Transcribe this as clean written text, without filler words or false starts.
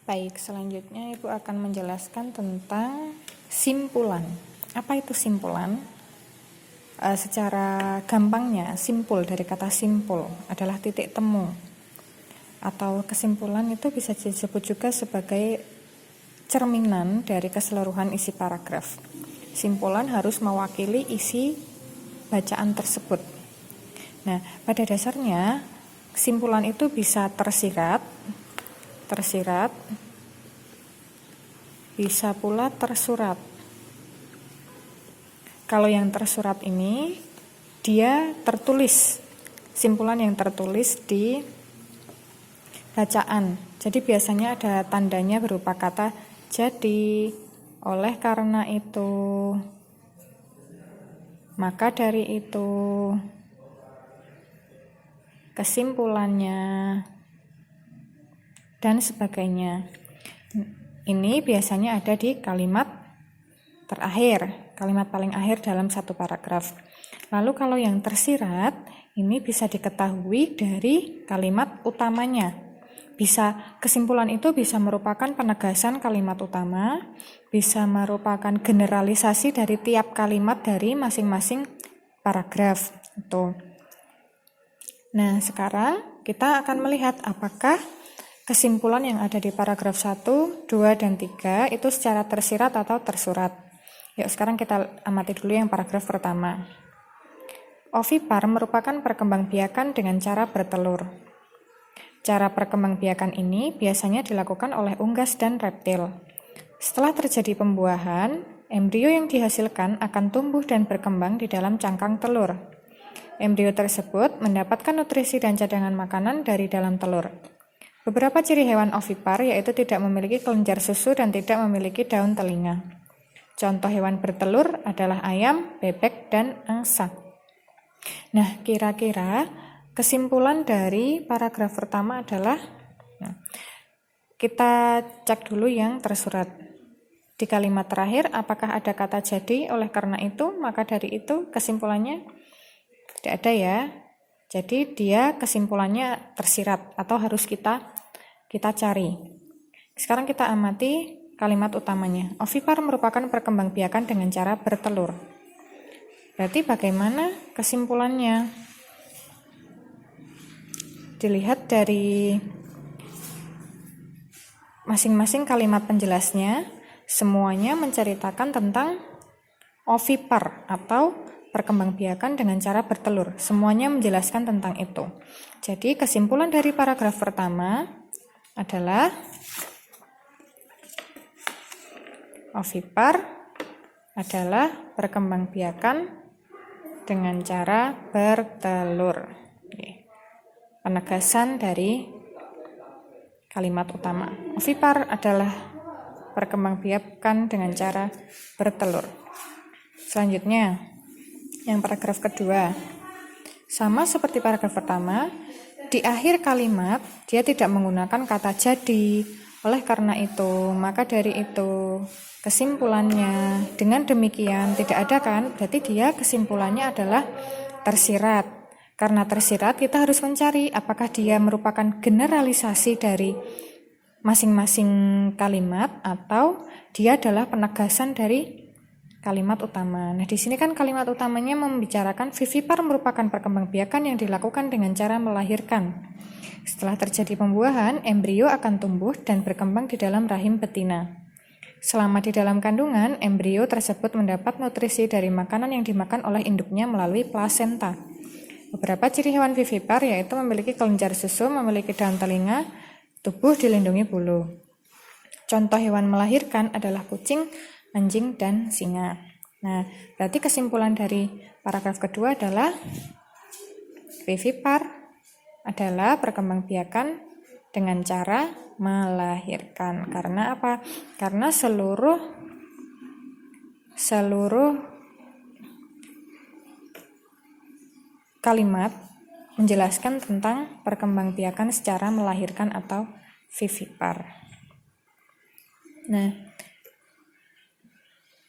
Baik, selanjutnya Ibu akan menjelaskan tentang simpulan. Apa itu simpulan? Secara gampangnya, simpul dari kata simpul adalah titik temu. Atau kesimpulan itu bisa disebut juga sebagai cerminan dari keseluruhan isi paragraf. Simpulan harus mewakili isi bacaan tersebut. Nah, pada dasarnya kesimpulan itu bisa tersirat, bisa pula tersurat. Kalau yang tersurat ini, dia tertulis, simpulan yang tertulis di bacaan. Jadi biasanya ada tandanya berupa kata jadi, oleh karena itu, maka dari itu, kesimpulannya, dan sebagainya. Ini biasanya ada di kalimat terakhir, kalimat paling akhir dalam satu paragraf. Lalu kalau yang tersirat, ini bisa diketahui dari kalimat utamanya. Kesimpulan itu bisa merupakan penegasan kalimat utama, bisa merupakan generalisasi dari tiap kalimat dari masing-masing paragraf. Nah, sekarang kita akan melihat apakah kesimpulan yang ada di paragraf 1, 2, dan 3 itu secara tersirat atau tersurat. Yuk, sekarang kita amati dulu yang paragraf pertama. Ovipar merupakan perkembangbiakan dengan cara bertelur. Cara perkembangbiakan ini biasanya dilakukan oleh unggas dan reptil. Setelah terjadi pembuahan, embrio yang dihasilkan akan tumbuh dan berkembang di dalam cangkang telur. Embrio tersebut mendapatkan nutrisi dan cadangan makanan dari dalam telur. Beberapa ciri hewan ovipar yaitu tidak memiliki kelenjar susu dan tidak memiliki daun telinga. Contoh hewan bertelur adalah ayam, bebek, dan angsa. Nah, kira-kira kesimpulan dari paragraf pertama adalah, kita cek dulu yang tersurat. Di kalimat terakhir, apakah ada kata jadi, oleh karena itu, maka dari itu, kesimpulannya tidak ada ya. Jadi dia kesimpulannya tersirat atau harus kita cari. Sekarang kita amati kalimat utamanya. Ovipar merupakan perkembangbiakan dengan cara bertelur. Berarti bagaimana kesimpulannya? Dilihat dari masing-masing kalimat penjelasnya, semuanya menceritakan tentang ovipar atau perkembangbiakan dengan cara bertelur. Semuanya menjelaskan tentang itu. Jadi kesimpulan dari paragraf pertama adalah ovipar adalah perkembangbiakan dengan cara bertelur. Penegasan dari kalimat utama. Ovipar adalah perkembangbiakan dengan cara bertelur. Selanjutnya, yang paragraf kedua. Sama seperti paragraf pertama, di akhir kalimat dia tidak menggunakan kata jadi. Oleh karena itu, maka dari itu, kesimpulannya. Dengan demikian tidak ada kan? Berarti dia kesimpulannya adalah tersirat. Karena tersirat kita harus mencari apakah dia merupakan generalisasi dari masing-masing kalimat atau dia adalah penegasan dari kalimat utama. Nah, di sini kan kalimat utamanya membicarakan vivipar merupakan perkembangbiakan yang dilakukan dengan cara melahirkan. Setelah terjadi pembuahan, embrio akan tumbuh dan berkembang di dalam rahim betina. Selama di dalam kandungan, embrio tersebut mendapat nutrisi dari makanan yang dimakan oleh induknya melalui plasenta. Beberapa ciri hewan vivipar yaitu memiliki kelenjar susu, memiliki daun telinga, tubuh dilindungi bulu. Contoh hewan melahirkan adalah kucing, anjing, dan singa. Nah, berarti kesimpulan dari paragraf kedua adalah vivipar adalah perkembangbiakan dengan cara melahirkan. Karena apa? Karena seluruh kalimat menjelaskan tentang perkembangbiakan secara melahirkan atau vivipar. Nah,